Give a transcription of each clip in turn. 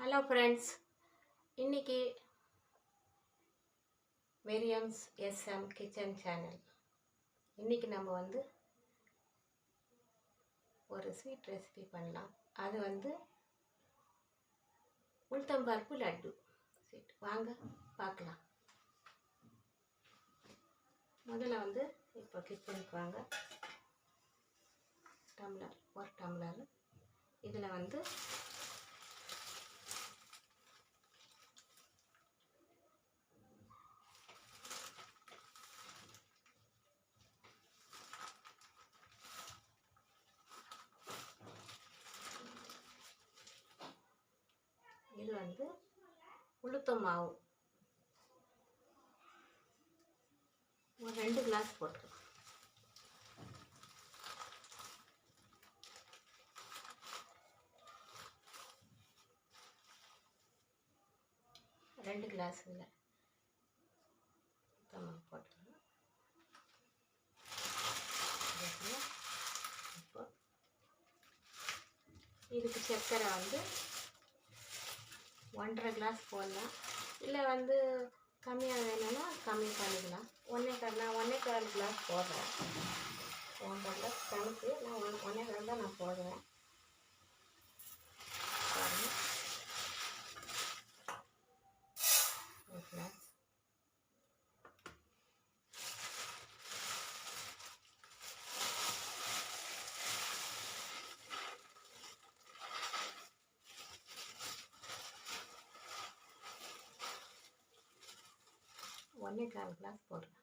Hello friends, இன்றைக்கி மிரியம்ஸ் S.M. Kitchen channel. இன்றைக்கி நம்ம ஒரு ஸ்வீட் ரெசிபி பண்ணலாம். அது உளுத்தம் பருப்பு லட்டு ஸ்வீட். வாங்க பார்க்கலாம். முதல்ல இப்போ கிச்சனுக்கு வாங்க. ஒரு டம்ளர் இதில் இது உளுத்தம் மாவு ஒரு 2 கிளாஸ் போட்டுக்கலாம். ரெண்டு கிளாஸ் இல்லை உளுத்தம் போட்டுக்கலாம். இப்போ இதுக்கு சர்க்கரை 1.5 கிளாஸ் போடலாம். இல்லை கம்மியாக வேணும்னா கம்மி பண்ணிக்கலாம். 1.25 கிளாஸ் போடுறேன். 1.5 கிளாஸ் கணக்கு நான் 1.25 தான் நான் போடுவேன். பாருங்கள், 1 கிளாஸ். ஒன்றே 1/4 கிளாஸ் போடுறேன்.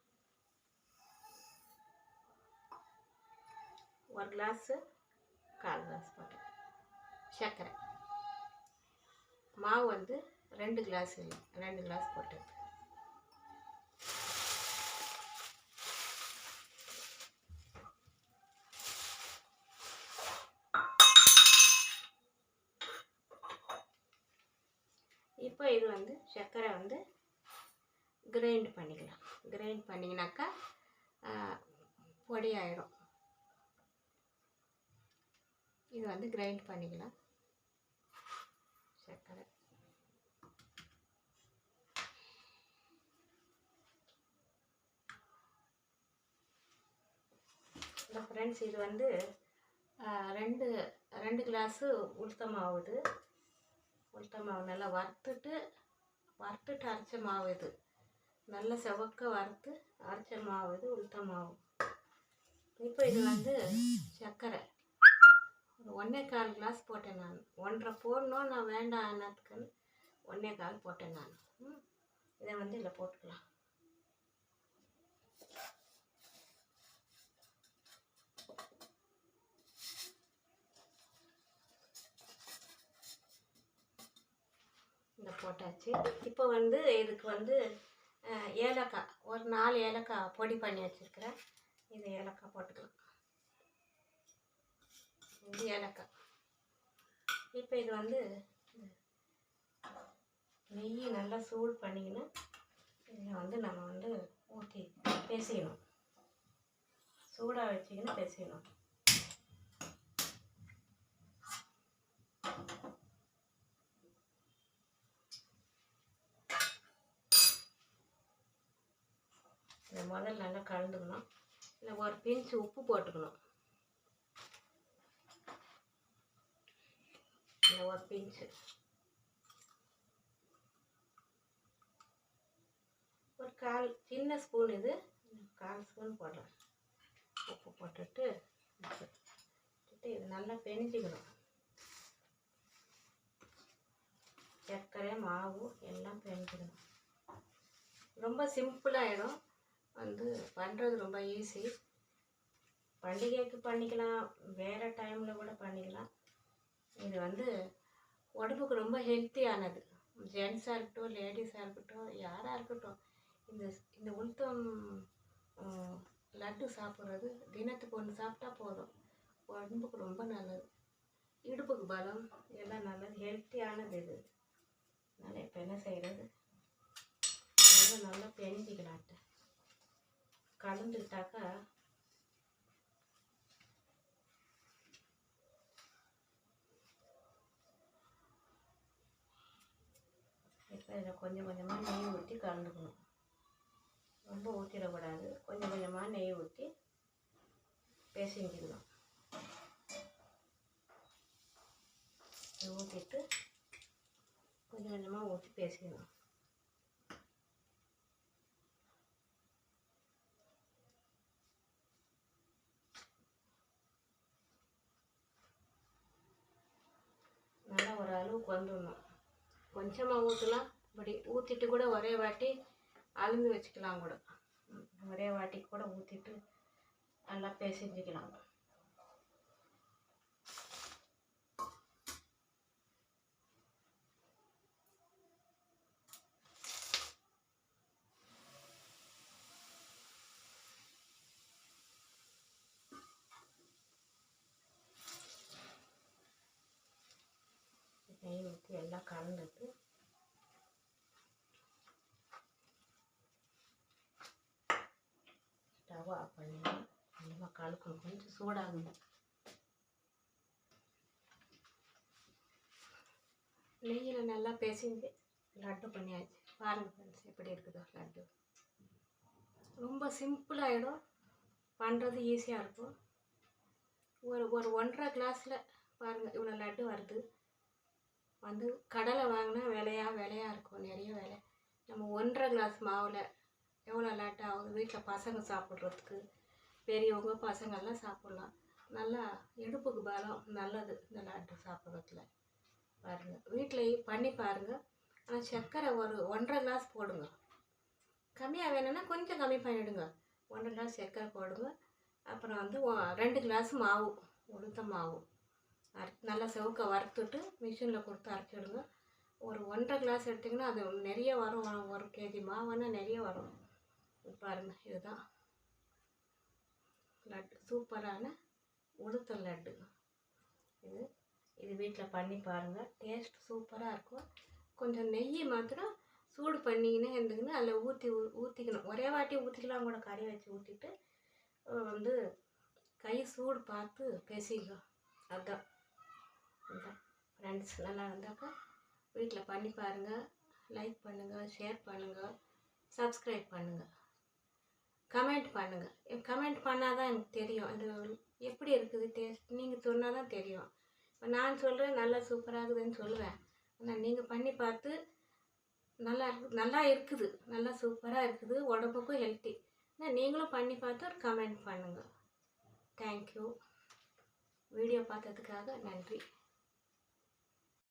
1 கிளாஸு 1/4 கிளாஸ் போட்டேன். சர்க்கரை மாவு 2 கிளாஸ் இல்லை 2 கிளாஸ் போட்டேன். இப்போ இது சர்க்கரை கிரைண்ட் பண்ணிக்கலாம். கிரைண்ட் பண்ணிங்கனாக்கா பொடி ஆயிடும். இது கிரைண்ட் பண்ணிக்கலாம். சர்க்கரை இந்த ஃப்ரெண்ட்ஸ், இது 2 கிளாஸு உளுத்த மாவு. உளுத்த மாவு நல்லா வறுத்துட்டு அரைச்ச மாவு. இது நல்ல செவக்க வறுத்து அரைச்ச மாவு. இது உளுத்த மாவு. இப்போ இது சர்க்கரை 1.25 கிளாஸ் போட்டேன். நான் 1.5 போடணும், நான் வேண்டாம் என்னத்துக்குன்னு 1.25 போட்டேன் நான். இதை இதில் போட்டுக்கலாம். இதை போட்டாச்சு. இப்போ இதுக்கு ஏலக்காய் ஒரு 4 ஏலக்காய் பொடி பண்ணி வச்சுருக்கிறேன். இது ஏலக்காய் போட்டுக்கலாம். இது ஏலக்காய். இப்போ இது நெய் நல்லா சூடு பண்ணிங்கன்னா இதில் நம்ம ஊற்றி பேசிக்கணும். சூடாக வச்சிக்கின்னு பேசிக்கணும். இதை முதல்ல நல்லா கலந்துக்கணும். இல்லை ஒரு பிஞ்சு உப்பு போட்டுக்கணும். இல்லை ஒரு பிஞ்சு, ஒரு 1/4 சின்ன ஸ்பூன், இது 1/4 ஸ்பூன் போடுறேன். உப்பு போட்டுட்டு இது நல்லா பெனிஞ்சிக்கணும். சர்க்கரை மாவு எல்லாம் பெனிஞ்சிக்கணும். ரொம்ப சிம்பிளாகிடும். பண்ணுறது ரொம்ப ஈஸி. பண்டிகைக்கு பண்ணிக்கலாம், வேறு டைமில் கூட பண்ணிக்கலாம். இது உடம்புக்கு ரொம்ப ஹெல்த்தியானது. ஜென்ஸாக இருக்கட்டும், லேடிஸாக இருக்கட்டும், யாராக இருக்கட்டும், இந்த உளுத்தம் லட்டு சாப்பிட்றது தினத்துக்கு 1 சாப்பிட்டா போதும். உடம்புக்கு ரொம்ப நல்லது. இடுப்புக்கு பலம் எல்லாம் நல்லது, ஹெல்த்தியானது இது. அதனால் இப்போ என்ன செய்கிறது, நல்லா பெஞ்சிக்கலாட்ட கலந்துக்கிட்டாக்கா இப்போ இதில் கொஞ்சம் கொஞ்சமாக நெய் ஊற்றி கலந்துக்கணும். ரொம்ப ஊற்றிடக்கூடாது. கொஞ்சம் கொஞ்சமாக நெய் ஊற்றி பேசிஞ்சிக்கலாம். ஊற்றிட்டு கொஞ்சம் கொஞ்சமாக ஊற்றி பேசிக்கணும். நல்லா ஒரு அளவுக்கு வந்துடணும். கொஞ்சமாக ஊற்றலாம், இப்படி ஊற்றிட்டு கூட ஒரே வாட்டி அளந்து வச்சுக்கலாம். கூட ஒரே வாட்டி கூட ஊற்றிட்டு நல்லா பேசிஞ்சிக்கலாம். நெய் ஊற்றி எல்லாம் கலந்துட்டு ஸ்டவ் ஆஃப் பண்ணிட்டு கொஞ்சமாக கலக்கணும். கொஞ்சம் சூடாகுங்க. நெய்யில் நல்லா பேசிஞ்சு லட்டு பண்ணியாச்சு. பாருங்கள் ஃப்ரெண்ட்ஸ் எப்படி இருக்குதோ லட்டு. ரொம்ப சிம்பிளாகிடும், பண்ணுறது ஈஸியாக இருக்கும். ஒரு 1.5 கிளாஸில் பாருங்கள் இவ்வளோ லட்டு வருது. வந்து கடலை வாங்கினா விலையாக இருக்கும், நிறைய விலை. நம்ம 1.5 கிளாஸ் மாவில் எவ்வளோ லட்டு ஆகுது. வீட்டில் பசங்க சாப்பிட்றதுக்கு, பெரியவங்க பசங்கள்லாம் சாப்பிட்லாம். நல்லா இடுப்புக்கு பலம், நல்லது இந்த லட்டு சாப்பிட்றதுல. பாருங்கள் வீட்டில் பண்ணி பாருங்கள். ஆனால் சர்க்கரை ஒரு 1.5 கிளாஸ் போடுங்க. கம்மியாக வேணும்னா கொஞ்சம் கம்மி பண்ணிவிடுங்க. 1.5 கிளாஸ் சர்க்கரை போடுங்க. அப்புறம் வந்து 2 கிளாஸ் மாவு, உளுத்தம் மாவு நல்லா செவக்க வறுத்துட்டு மிஷினில் கொடுத்து அரைச்சிடுங்க. ஒரு 1.5 கிளாஸ் எடுத்திங்கன்னா அது நிறைய வரும். 1 kg மாவுன்னா நிறைய வரும். பாருங்கள் இதுதான் லட்டு, சூப்பரான உளுத்தம் லட்டு. இது வீட்டில் பண்ணி பாருங்கள், டேஸ்ட் சூப்பராக இருக்கும். கொஞ்சம் நெய் மாத்திரம் சூடு பண்ணிக்கினே இருந்துக்கின்னு அதில் ஊற்றிக்கணும். ஒரே வாட்டி ஊற்றிக்கலாம் கூட, கறி வச்சு ஊற்றிட்டு வந்து கை சூடு பார்த்து பேசிங்க. அதுதான் ஃப்ரெண்ட்ஸ். நல்லா இருந்தாக்கா வீட்டில் பண்ணி பாருங்கள். லைக் பண்ணுங்கள், ஷேர் பண்ணுங்கள், சப்ஸ்கிரைப் பண்ணுங்கள், கமெண்ட் பண்ணுங்கள். கமெண்ட் பண்ணால் தான் எனக்கு தெரியும் இது எப்படி இருக்குது டேஸ்ட். நீங்கள் சொன்னால் தான் தெரியும். இப்போ நான் சொல்கிறேன் நல்லா சூப்பராக இருக்குதுன்னு சொல்லுவேன். ஆனால் நீங்கள் பண்ணி பார்த்து நல்லா இருக்குது, நல்லா சூப்பராக இருக்குது, உடம்புக்கும் ஹெல்த்தி. ஆனால் நீங்களும் பண்ணி பார்த்து ஒரு கமெண்ட் பண்ணுங்கள். தேங்க்யூ. வீடியோ பார்த்ததுக்காக நன்றி.